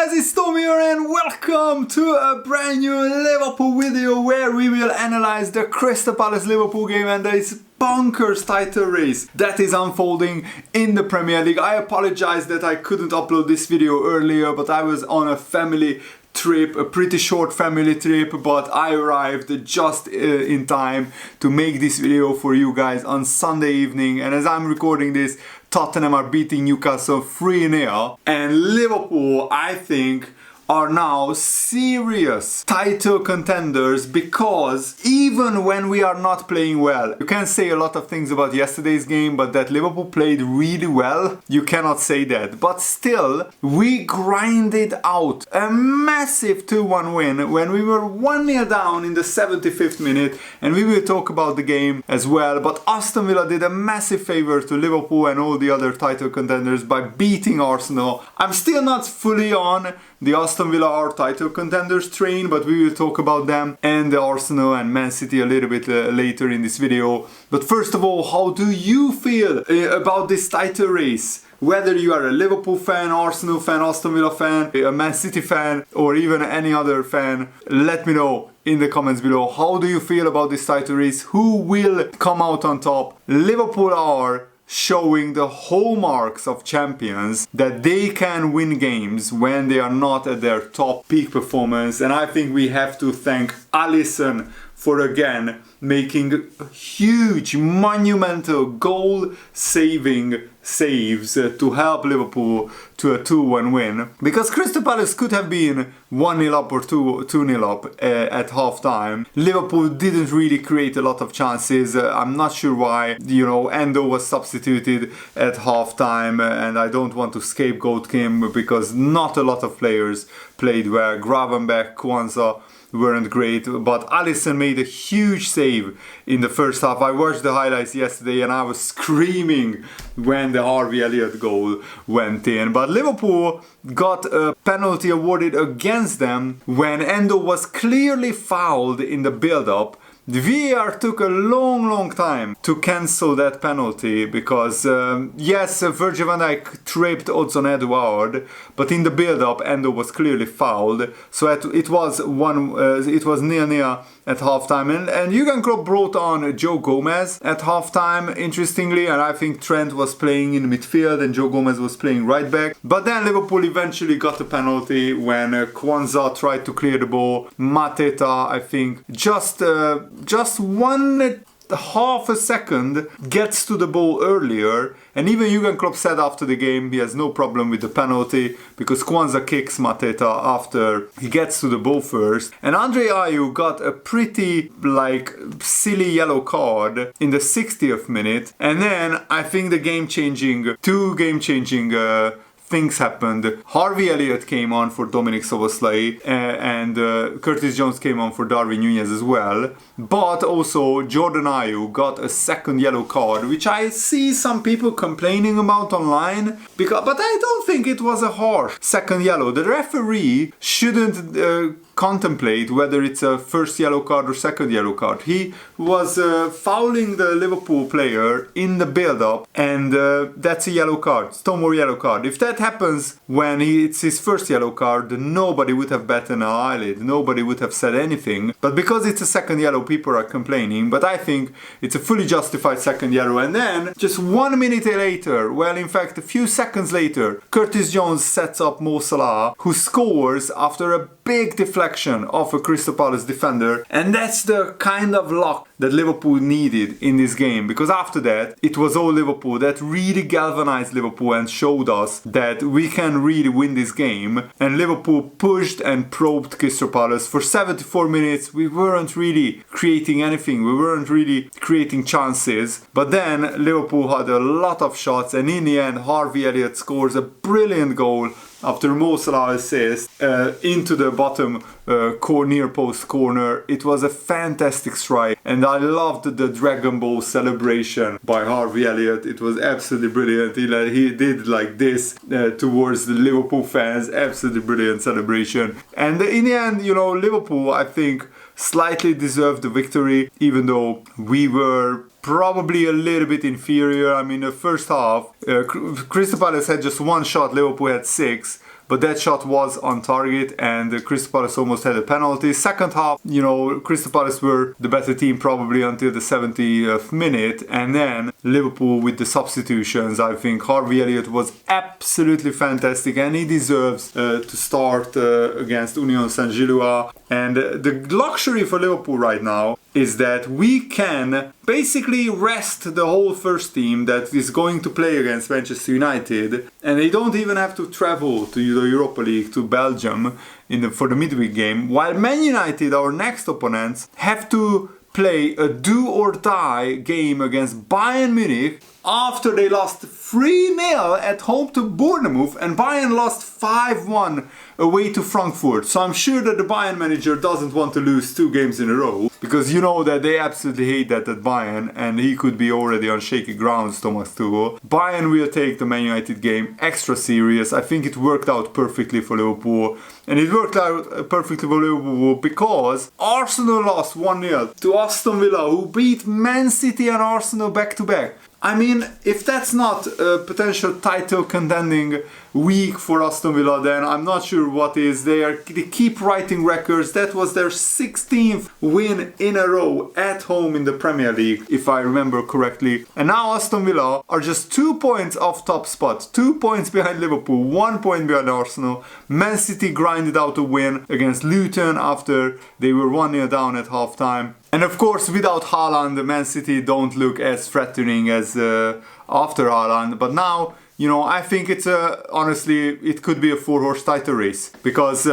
guys, it's Tom here and welcome to a brand new Liverpool video where we will analyze the Crystal Palace Liverpool game and this bonkers title race that is unfolding in the Premier League. I apologize that I couldn't upload this video earlier, but I was on a family trip, a pretty short family trip, but I arrived just in time to make this video for you guys on Sunday evening. And as I'm recording this, Tottenham are beating Newcastle 3-0, and Liverpool, I think, are now serious title contenders, because even when we are not playing well, you can say a lot of things about yesterday's game, but that Liverpool played really well, you cannot say that. But still, we grinded out a massive 2-1 win when we were 1-0 down in the 75th minute, and we will talk about the game as well. But Aston Villa did a massive favor to Liverpool and all the other title contenders by beating Arsenal. I'm still not fully on the Aston Villa are title contenders train, but we will talk about them and the Arsenal and Man City a little bit later in this video. But first of all, how do you feel about this title race? Whether you are a Liverpool fan, Arsenal fan, Aston Villa fan, a Man City fan, or even any other fan, let me know in the comments below. How do you feel about this title race? Who will come out on top? Liverpool are showing the hallmarks of champions, that they can win games when they are not at their top peak performance. And I think we have to thank Alisson for again making huge, monumental, goal-saving saves to help Liverpool to a 2-1 win. Because Crystal Palace could have been 1-0 up or 2-0 up at half-time. Liverpool didn't really create a lot of chances. I'm not sure why. You know, Endo was substituted at half-time, and I don't want to scapegoat him because not a lot of players played well. Gravenberch, Kwanzaa weren't great, but Alisson made a huge save in the first half. I watched the highlights yesterday and I was screaming when the Harvey Elliott goal went in. But Liverpool got a penalty awarded against them when Endo was clearly fouled in the build-up. The VAR took a long time to cancel that penalty because, yes, Virgil van Dijk tripped Odsonne-Édouard, but in the build-up, Endo was clearly fouled. So it was 0-0 at halftime. And Jurgen Klopp brought on Joe Gomez at halftime, interestingly, and I think Trent was playing in midfield and Joe Gomez was playing right back. But then Liverpool eventually got a penalty when Kwanzaa tried to clear the ball. Mateta, I think, just 1/2 a second gets to the ball earlier, and even Jurgen Klopp said after the game he has no problem with the penalty because Kwanzaa kicks Mateta after he gets to the ball first. And Andre Ayew got a pretty silly yellow card in the 60th minute, and then I think two game-changing things happened. Harvey Elliott came on for Dominic Szoboszlai and Curtis Jones came on for Darwin Núñez as well. But also Jordan Ayew got a second yellow card, which I see some people complaining about online. But I don't think it was a harsh second yellow. The referee shouldn't contemplate whether it's a first yellow card or second yellow card. He was fouling the Liverpool player in the build-up, and that's a yellow card, Stonewall yellow card. If that happens when it's his first yellow card, nobody would have batted an eyelid, nobody would have said anything. But because it's a second yellow, people are complaining. But I think it's a fully justified second yellow. And then just 1 minute later, well, in fact a few seconds later, Curtis Jones sets up Mo Salah, who scores after a big deflection of a Crystal Palace defender. And that's the kind of luck that Liverpool needed in this game, because after that it was all Liverpool. That really galvanized Liverpool and showed us that we can really win this game. And Liverpool pushed and probed Crystal Palace for 74 minutes. We weren't really creating anything, we weren't really creating chances, but then Liverpool had a lot of shots, and in the end Harvey Elliott scores a brilliant goal after Mo Salah assist into the bottom near post corner. It was a fantastic strike, and I loved the Dragon Ball celebration by Harvey Elliott. It was absolutely brilliant. He did like this towards the Liverpool fans. Absolutely brilliant celebration. And in the end, you know, Liverpool, I think, slightly deserved the victory, even though we were probably a little bit inferior. I mean, the first half, Crystal Palace had just one shot, Liverpool had 6. but that shot was on target and Crystal Palace almost had a penalty. Second half, Crystal Palace were the better team probably until the 70th minute, and then Liverpool with the substitutions. I think Harvey Elliott was absolutely fantastic and he deserves to start against Union Saint-Gilloise. And the luxury for Liverpool right now is that we can basically rest the whole first team that is going to play against Manchester United, and they don't even have to travel to the Europa League to Belgium for the midweek game, while Man United, our next opponents, have to play a do or die game against Bayern Munich after they lost 3-0 at home to Bournemouth and Bayern lost 5-1 away to Frankfurt. So I'm sure that the Bayern manager doesn't want to lose 2 games in a row, because you know that they absolutely hate that at Bayern, and he could be already on shaky grounds, Thomas Tuchel. Bayern will take the Man United game extra serious. I think it worked out perfectly for Liverpool, and it worked out perfectly for Liverpool because Arsenal lost 1-0 to Aston Villa, who beat Man City and Arsenal back to back. I mean, if that's not a potential title contending week for Aston Villa, then I'm not sure what is. They keep writing records. That was their 16th win in a row at home in the Premier League, if I remember correctly. And now Aston Villa are just 2 points off top spot, 2 points behind Liverpool, 1 point behind Arsenal. Man City grinded out a win against Luton after they were 1-0 down at half-time. And of course, without Haaland, Man City don't look as threatening as after Haaland. But now, I think it's honestly, it could be a 4-horse title race. Because,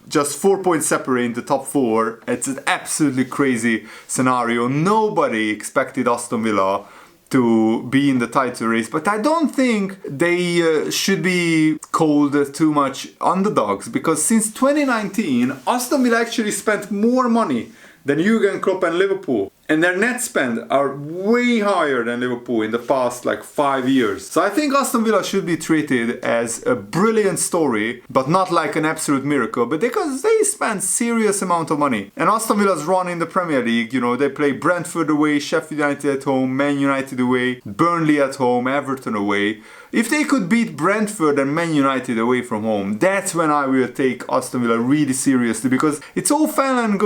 just 4 points separating the top 4. It's an absolutely crazy scenario. Nobody expected Aston Villa to be in the title race, but I don't think they should be called too much underdogs, because since 2019, Aston Villa actually spent more money than Jurgen Klopp and Liverpool. And their net spend are way higher than Liverpool in the past 5 years. So I think Aston Villa should be treated as a brilliant story, but not like an absolute miracle, but because they spend serious amount of money. And Aston Villa's run in the Premier League, they play Brentford away, Sheffield United at home, Man United away, Burnley at home, Everton away. If they could beat Brentford and Man United away from home, that's when I will take Aston Villa really seriously, because it's all fine and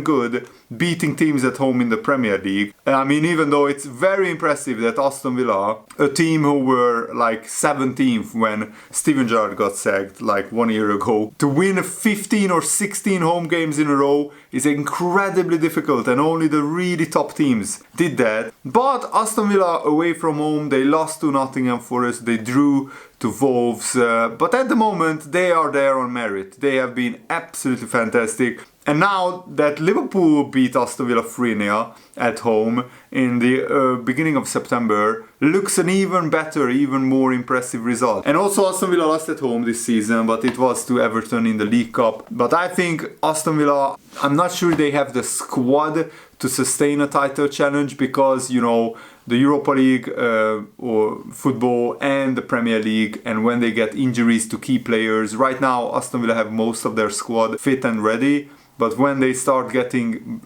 good beating teams at home in the Premier League. I mean, even though it's very impressive that Aston Villa, a team who were 17th when Steven Gerrard got sacked 1 year ago, to win 15 or 16 home games in a row is incredibly difficult, and only the really top teams did that. But Aston Villa away from home, they lost to Nottingham Forest, they drew to Wolves, but at the moment they are there on merit. They have been absolutely fantastic. And now that Liverpool beat Aston Villa 3-0 at home in the beginning of September, looks an even better, even more impressive result. And also Aston Villa lost at home this season, but it was to Everton in the League Cup. But I think Aston Villa, I'm not sure they have the squad to sustain a title challenge, because, the Europa League or football and the Premier League, and when they get injuries to key players, right now Aston Villa have most of their squad fit and ready. But when they start getting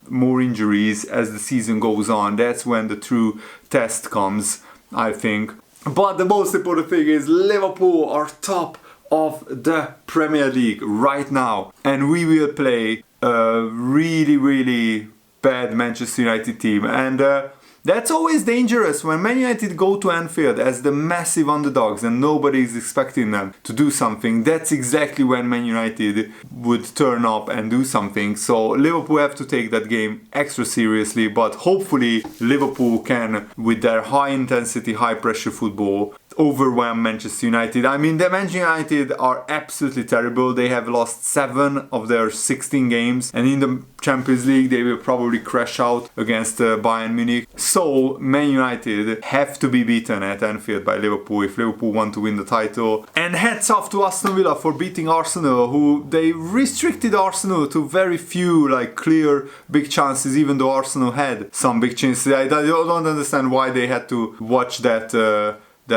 more injuries as the season goes on, that's when the true test comes, I think. But the most important thing is Liverpool are top of the Premier League right now. And we will play a really, really bad Manchester United team. And that's always dangerous when Man United go to Anfield as the massive underdogs and nobody is expecting them to do something. That's exactly when Man United would turn up and do something. So Liverpool have to take that game extra seriously, but hopefully Liverpool can, with their high intensity, high pressure football, overwhelm Manchester United. I mean, the Manchester United are absolutely terrible. They have lost 7 of their 16 games, and in the Champions League they will probably crash out against Bayern Munich. So Man United have to be beaten at Anfield by Liverpool if Liverpool want to win the title. And hats off to Aston Villa for beating Arsenal, who they restricted Arsenal to very few clear big chances, even though Arsenal had some big chances. I don't understand why they had to watch that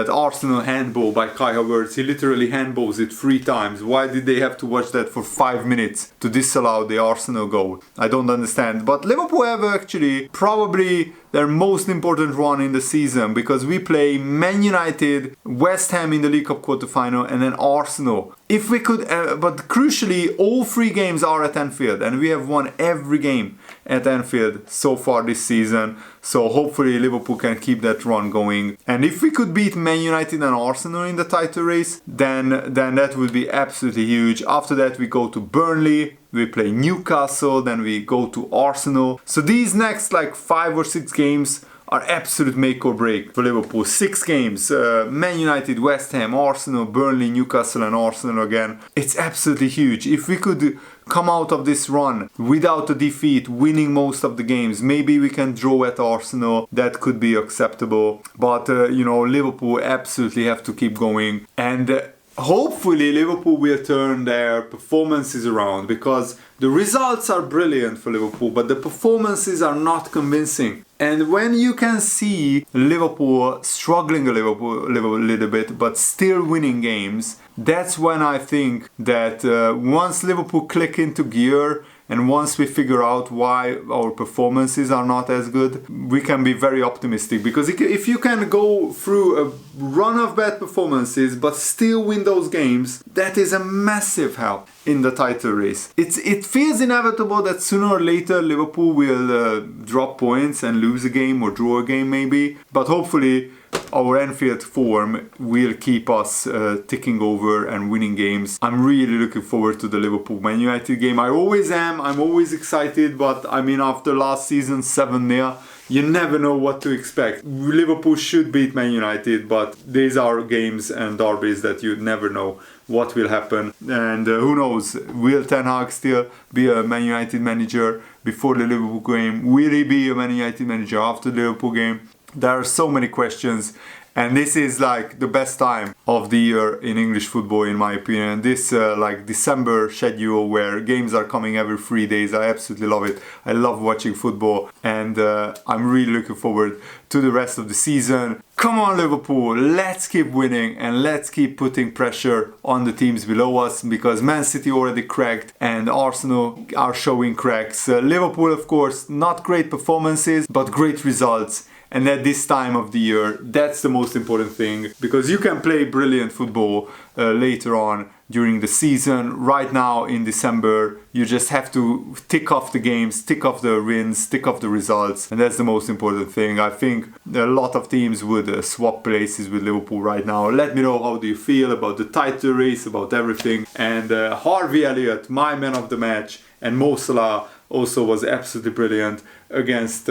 Arsenal handball by Kai Havertz. He literally handballs it 3 times. Why did they have to watch that for 5 minutes to disallow the Arsenal goal? I don't understand. But Liverpool have actually probably their most important run in the season, because we play Man United, West Ham in the League Cup quarterfinal, and then Arsenal. If we could, but crucially, all 3 games are at Anfield, and we have won every game at Anfield so far this season. So hopefully Liverpool can keep that run going. And if we could beat Man United and Arsenal in the title race, then that would be absolutely huge. After that, we go to Burnley, we play Newcastle, then we go to Arsenal. So these next like 5 or 6 games are absolute make or break for Liverpool. 6 games, Man United, West Ham, Arsenal, Burnley, Newcastle and Arsenal again. It's absolutely huge. If we could come out of this run without a defeat, winning most of the games, maybe we can draw at Arsenal, that could be acceptable. But Liverpool absolutely have to keep going, and hopefully Liverpool will turn their performances around, because the results are brilliant for Liverpool, but the performances are not convincing. And when you can see Liverpool struggling a little bit, but still winning games, that's when I think that once Liverpool click into gear, and once we figure out why our performances are not as good, we can be very optimistic. Because if you can go through a run of bad performances but still win those games, that is a massive help in the title race. It feels inevitable that sooner or later Liverpool will drop points and lose a game or draw a game maybe. But hopefully our Anfield form will keep us ticking over and winning games. I'm really looking forward to the Liverpool Man United game. I always am. I'm always excited, but I mean, after last season 7-0, you never know what to expect. Liverpool should beat Man United, but these are games and derbies that you never know what will happen. And who knows, will Ten Hag still be a Man United manager before the Liverpool game? Will he be a Man United manager after the Liverpool game? There are so many questions, and this is like the best time of the year in English football, in my opinion. This like December schedule where games are coming every 3 days, I absolutely love it. I love watching football, and I'm really looking forward to the rest of the season. Come on Liverpool, let's keep winning and let's keep putting pressure on the teams below us, because Man City already cracked and Arsenal are showing cracks. Liverpool, of course, not great performances, but great results. And at this time of the year, that's the most important thing, because you can play brilliant football later on during the season. Right now in December, you just have to tick off the games, tick off the wins, tick off the results, and that's the most important thing. I think a lot of teams would swap places with Liverpool right now. Let me know, how do you feel about the title race, about everything. And Harvey Elliott, my man of the match, and Mo Salah also was absolutely brilliant against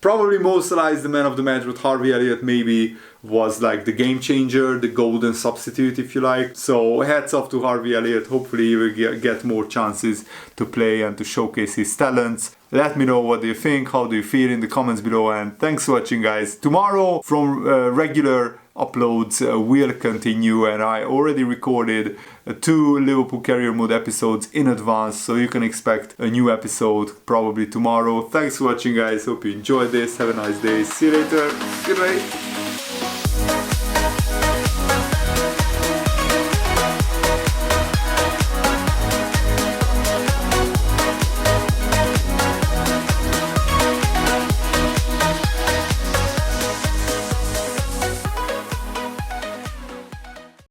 probably Mo Salah is the man of the match, but Harvey Elliott maybe was like the game changer, the golden substitute if you like. So hats off to Harvey Elliott. Hopefully he will get more chances to play and to showcase his talents. Let me know what do you think, how do you feel in the comments below, and thanks for watching guys. Tomorrow from regular uploads will continue, and I already recorded 2 Liverpool Career Mode episodes in advance, so you can expect a new episode probably tomorrow. Thanks for watching guys, hope you enjoyed this, have a nice day, see you later, goodbye.